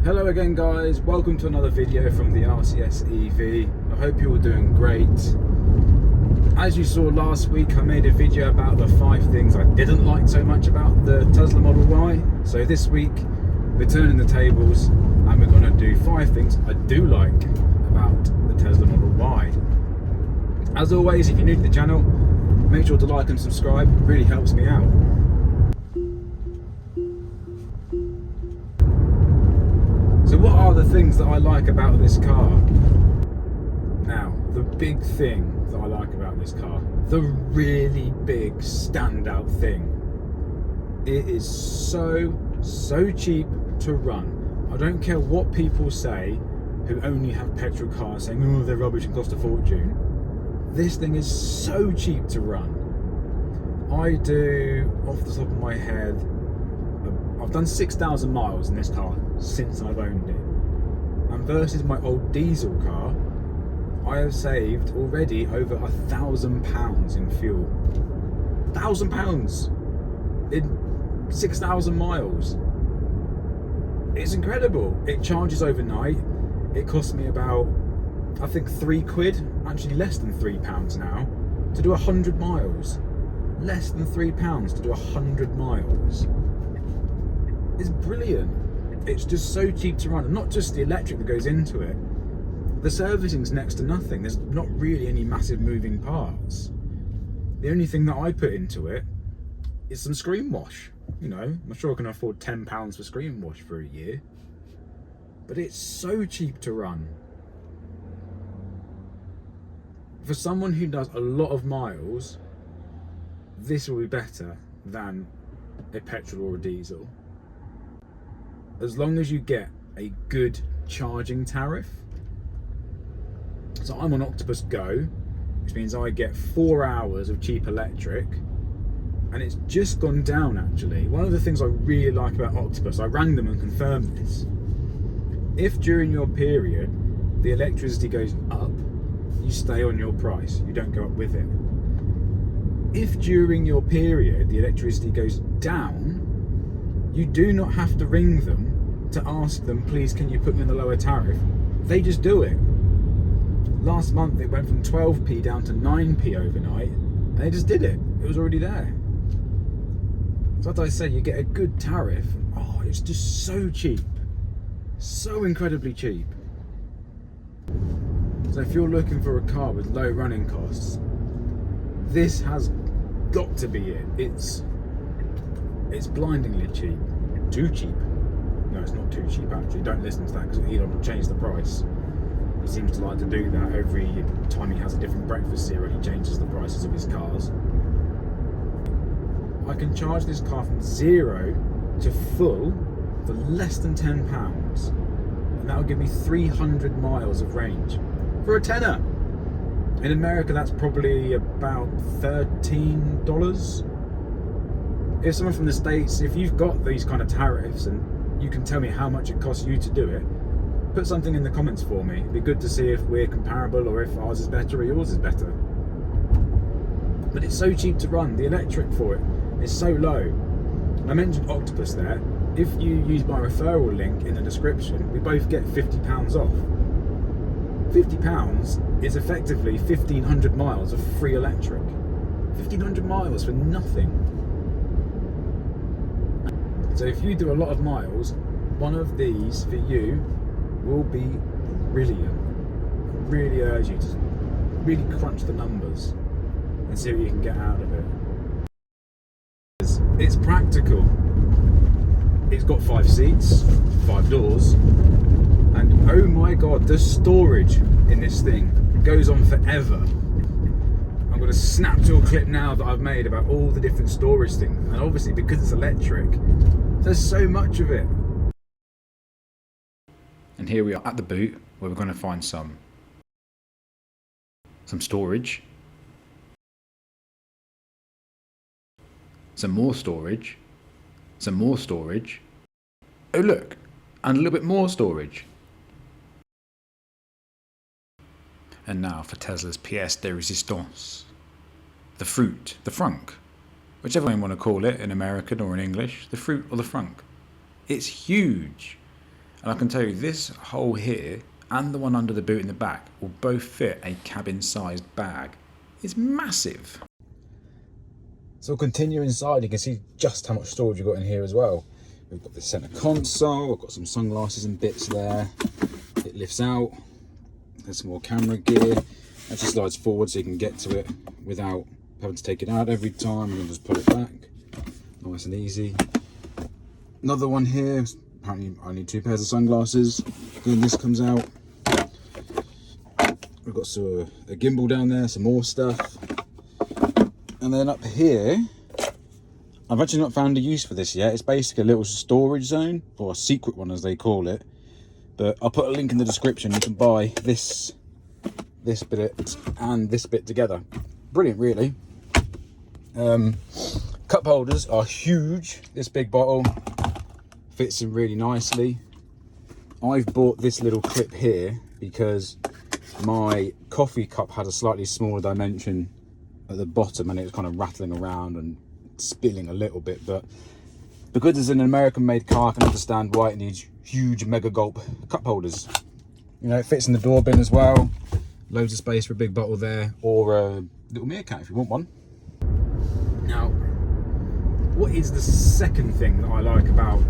Hello again guys, welcome to another video from the RCS EV. I hope you're all doing great. As you saw last week, I made a video about the 5 things I didn't like so much about the Tesla Model Y. So this week we're turning the tables and we're going to do 5 things I do like about the Tesla Model Y. As always, if you're new to the channel, make sure to like and subscribe, it really helps me out. So what are the things that I like about this car? Now, the big thing that I like about this car, the really big standout thing, it is so cheap to run. I don't care what people say who only have petrol cars saying, oh, they're rubbish and cost a fortune. This thing is so cheap to run. I do, off the top of my head, I've done 6,000 miles in this car since I've owned it. And versus my old diesel car, I have saved already over £1,000 in fuel. £1,000 in 6,000 miles. It's incredible. It charges overnight. It costs me about, I think, £3, actually less than £3 now, to do 100 miles. Less than £3 to do 100 miles. It's brilliant. It's just so cheap to run, and not just the electric that goes into it. The servicing's next to nothing. There's not really any massive moving parts. The only thing that I put into it is some screen wash. You know, I'm sure I can afford £10 for screen wash for a year, but it's so cheap to run. For someone who does a lot of miles, this will be better than a petrol or a diesel. As long as you get a good charging tariff. So I'm on Octopus GO, which means I get 4 hours of cheap electric, and it's just gone down actually. One of the things I really like about Octopus, I rang them and confirmed this. If during your period the electricity goes up, you stay on your price, you don't go up with it. If during your period the electricity goes down, you do not have to ring them to ask them, please can you put me on the lower tariff. They just do it. Last month it went from 12p down to 9p overnight, and they just did it. It was already there. So as I say, you get a good tariff. Oh, it's just so cheap. So incredibly cheap. So if you're looking for a car with low running costs, this has got to be it. It's blindingly cheap. Too cheap. No, it's not too cheap actually. Don't listen to that because Elon will change the price. He seems to like to do that every time he has a different breakfast cereal. He changes the prices of his cars. I can charge this car from 0 to full for less than £10, and that will give me 300 miles of range for a tenner. In America, that's probably about $13. If someone from the States, if you've got these kind of tariffs and you can tell me how much it costs you to do it, put something in the comments for me. It'd be good to see if we're comparable or if ours is better or yours is better. But it's so cheap to run. The electric for it is so low. I mentioned Octopus there. If you use my referral link in the description, we both get £50 off. £50 is effectively 1,500 miles of free electric. 1,500 miles for nothing. So if you do a lot of miles, one of these for you will be brilliant. I really urge you to really crunch the numbers and see what you can get out of it. It's practical. It's got 5 seats, 5 doors, and oh my god, the storage in this thing goes on forever. I'm going to snap to a clip now that I've made about all the different storage things, and obviously because it's electric, there's so much of it. And here we are at the boot, where we're going to find some storage, some more storage, some more storage, oh look, and a little bit more storage. And now for Tesla's pièce de résistance, the fruit, the frunk, whichever way you want to call it in American or in English, the fruit or the frunk. It's huge. And I can tell you this hole here and the one under the boot in the back will both fit a cabin-sized bag. It's massive. So we'll continue inside. You can see just how much storage we've got in here as well. We've got the centre console, we've got some sunglasses and bits there. It lifts out. There's some more camera gear. It just slides forward so you can get to it without having to take it out every time, and then just put it back. Nice and easy. Another one here. Apparently I need 2 pairs of sunglasses. Then this comes out. We've got a gimbal down there, some more stuff. And then up here, I've actually not found a use for this yet. It's basically a little storage zone, or a secret one as they call it. But I'll put a link in the description. You can buy this bit and this bit together. Brilliant, really. Cup holders are huge. This big bottle fits in really nicely. I've bought this little clip here because my coffee cup had a slightly smaller dimension at the bottom and it was kind of rattling around and spilling a little bit, but because it's an American made car, I can understand why it needs huge mega gulp cup holders. You know, it fits in the door bin as well. Loads of space for a big bottle there, or a little meerkat if you want one. Now, what is the second thing that I like about,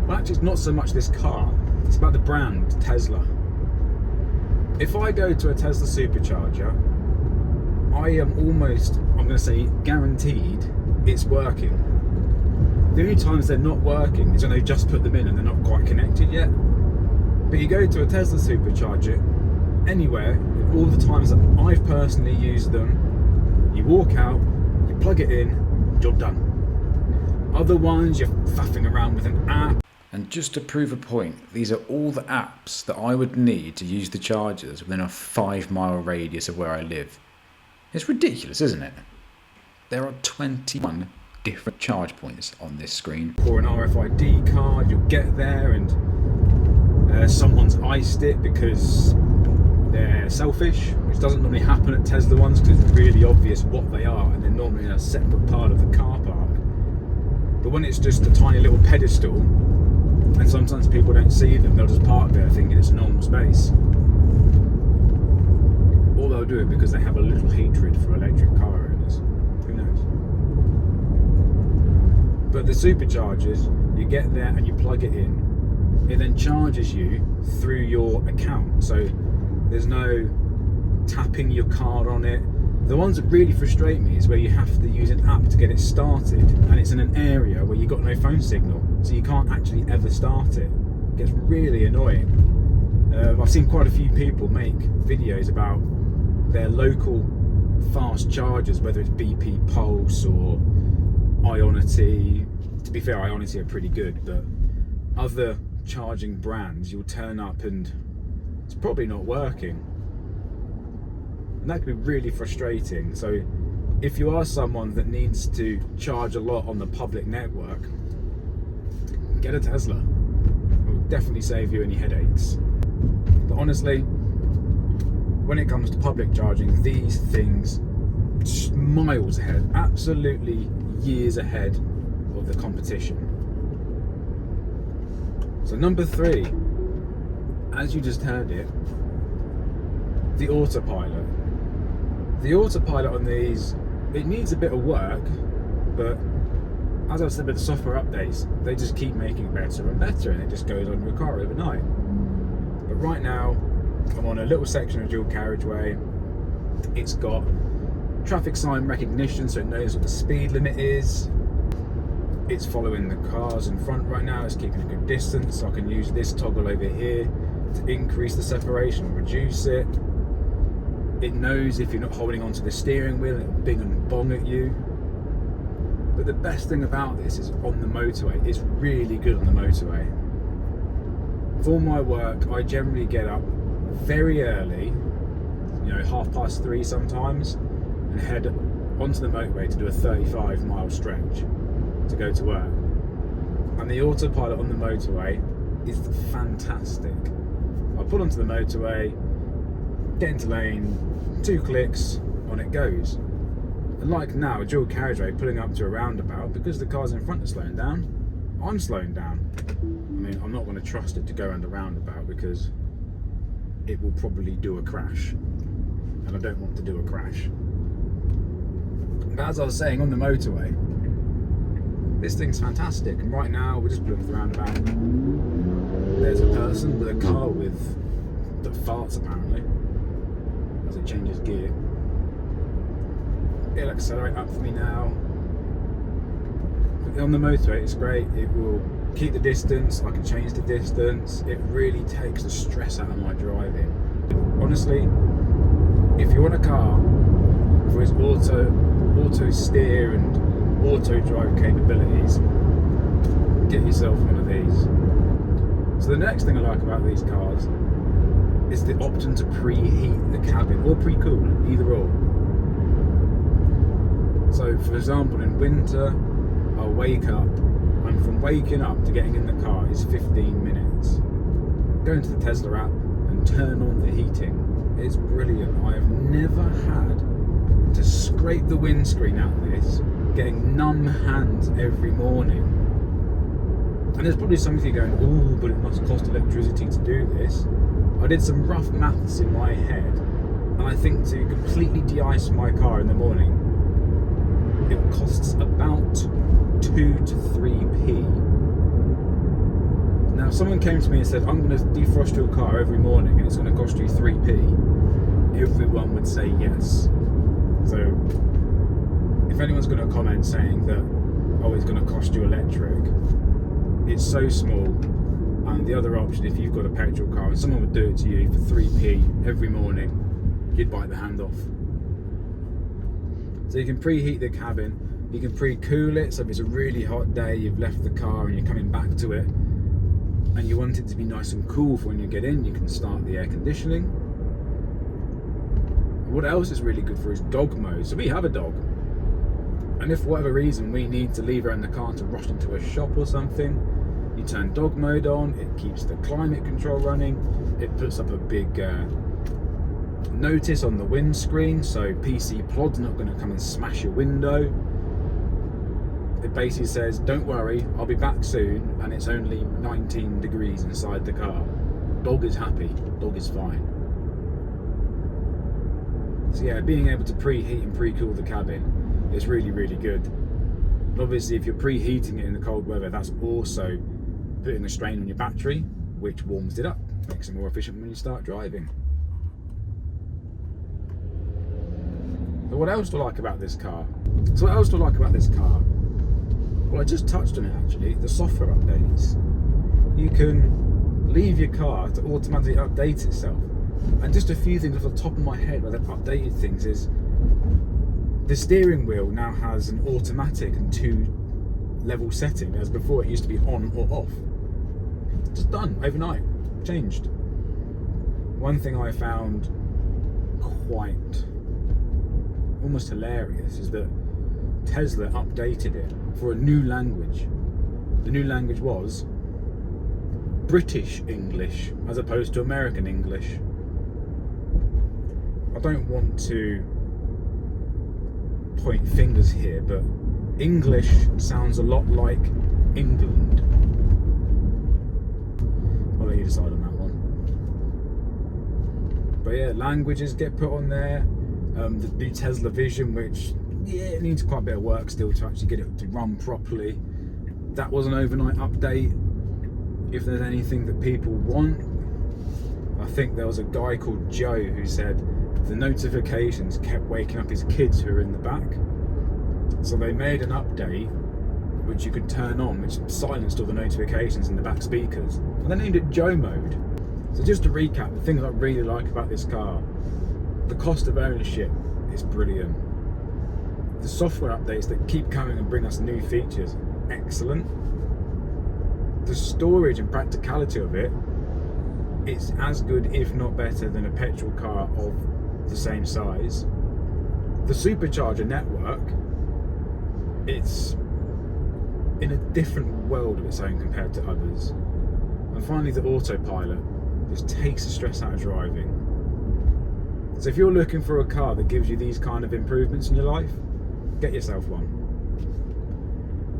well, actually it's not so much this car, it's about the brand Tesla. If I go to a Tesla supercharger, I am almost, I'm going to say guaranteed, it's working. The only times they're not working is when they've just put them in and they're not quite connected yet. But you go to a Tesla supercharger, anywhere, all the times that I've personally used them, you walk out, you plug it in, job done. Other ones, you're faffing around with an app. And just to prove a point, these are all the apps that I would need to use the chargers within a 5-mile radius of where I live. It's ridiculous, isn't it? There are 21 different charge points on this screen. Or an RFID card, you'll get there and someone's iced it because they're selfish, which doesn't normally happen at Tesla ones because it's really obvious what they are and they're normally in a separate part of the car park. But when it's just a tiny little pedestal, and sometimes people don't see them, they'll just park there thinking it's a normal space. Or they'll do it because they have a little hatred for electric car owners. Who knows? But the superchargers, you get there and you plug it in. It then charges you through your account. So there's no tapping your card on it. The ones that really frustrate me is where you have to use an app to get it started, and it's in an area where you've got no phone signal, so you can't actually ever start it. It gets really annoying. I've seen quite a few people make videos about their local fast chargers, whether it's BP Pulse or Ionity. To be fair, Ionity are pretty good, but other charging brands, you'll turn up and it's probably not working. And that can be really frustrating. So if you are someone that needs to charge a lot on the public network, get a Tesla. It will definitely save you any headaches. But honestly, when it comes to public charging, these things miles ahead, absolutely years ahead of the competition. So number 3, as you just heard it, the Autopilot. The Autopilot on these, it needs a bit of work, but as I've said with the software updates, they just keep making it better and better, and it just goes on your car overnight. But right now, I'm on a little section of dual carriageway. It's got traffic sign recognition, so it knows what the speed limit is. It's following the cars in front right now. It's keeping a good distance, so I can use this toggle over here to increase the separation or reduce it. It knows if you're not holding onto the steering wheel, it'll bing and bong at you. But the best thing about this is on the motorway. It's really good on the motorway. For my work, I generally get up very early, you know, 3:30 sometimes, and head onto the motorway to do a 35-mile stretch to go to work. And the Autopilot on the motorway is fantastic. I pull onto the motorway, get into lane, 2 clicks, on it goes. And like now, a dual carriageway pulling up to a roundabout, because the cars in front are slowing down, I'm slowing down. I mean, I'm not going to trust it to go around the roundabout because it will probably do a crash, and I don't want to do a crash. But as I was saying, on the motorway, this thing's fantastic, and right now we're just pulling the roundabout. There's a person with a car that farts apparently as it changes gear. It'll accelerate up for me now. But on the motorway, it's great. It will keep the distance. I can change the distance. It really takes the stress out of my driving. Honestly, if you want a car for its auto steer and auto drive capabilities, get yourself one of these. So the next thing I like about these cars is the option to preheat the cabin or pre-cool, either or. So for example, in winter, I'll wake up, and from waking up to getting in the car is 15 minutes. Go into the Tesla app and turn on the heating. It's brilliant. I have never had to scrape the windscreen out of this, getting numb hands every morning. And there's probably some of you going, oh, but it must cost electricity to do this. I did some rough maths in my head, and I think to completely de-ice my car in the morning, it costs about 2 to 3p. Now, if someone came to me and said, I'm going to defrost your car every morning and it's going to cost you 3p, everyone would say yes. So, if anyone's going to comment saying that, oh, it's going to cost you electric, it's so small. And the other option, if you've got a petrol car and someone would do it to you for 3p every morning, you'd bite the hand off. So you can preheat the cabin, you can pre-cool it, so if it's a really hot day, you've left the car and you're coming back to it, and you want it to be nice and cool for when you get in, you can start the air conditioning. What else is really good for is dog mode. So we have a dog, and if for whatever reason we need to leave her in the car to rush into a shop or something, you turn dog mode on, it keeps the climate control running, it puts up a big notice on the windscreen, so PC Plod's not going to come and smash your window. It basically says, don't worry, I'll be back soon, and it's only 19 degrees inside the car. Dog is happy, dog is fine. So yeah, being able to preheat and pre-cool the cabin is really, really good. And obviously if you're preheating it in the cold weather, that's also putting a strain on your battery, which warms it up, makes it more efficient when you start driving. But what else do I like about this car? Well, I just touched on it actually, the software updates. You can leave your car to automatically update itself. And just a few things off the top of my head where they've updated things is the steering wheel now has an automatic and 2-level setting, as before it used to be on or off. Just done overnight, changed. One thing I found quite almost hilarious is that Tesla updated it for a new language. The new language was British English as opposed to American English. I don't want to point fingers here, but English sounds a lot like England. I'll let you decide on that one. But yeah, languages get put on there. The new Tesla Vision, which it needs quite a bit of work still to actually get it to run properly. That was an overnight update. If there's anything that people want, I think there was a guy called Joe who said the notifications kept waking up his kids who were in the back. So they made an update which you could turn on, which silenced all the notifications in the back speakers. And they named it Joe mode. So just to recap, the things I really like about this car: the cost of ownership is brilliant. The software updates that keep coming and bring us new features, excellent. The storage and practicality of it, it's as good if not better than a petrol car of the same size. The supercharger network, it's in a different world of its own compared to others. And finally, the Autopilot just takes the stress out of driving. So if you're looking for a car that gives you these kind of improvements in your life, get yourself one.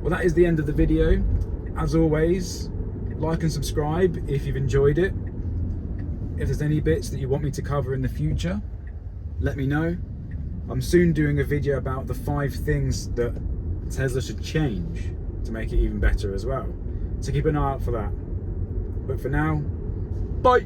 Well, that is the end of the video. As always, Like and subscribe if you've enjoyed it. If there's any bits that you want me to cover in the future, let me know. I'm soon doing a video about the 5 things that Tesla should change to make it even better as well. So keep an eye out for that. But for now, bye!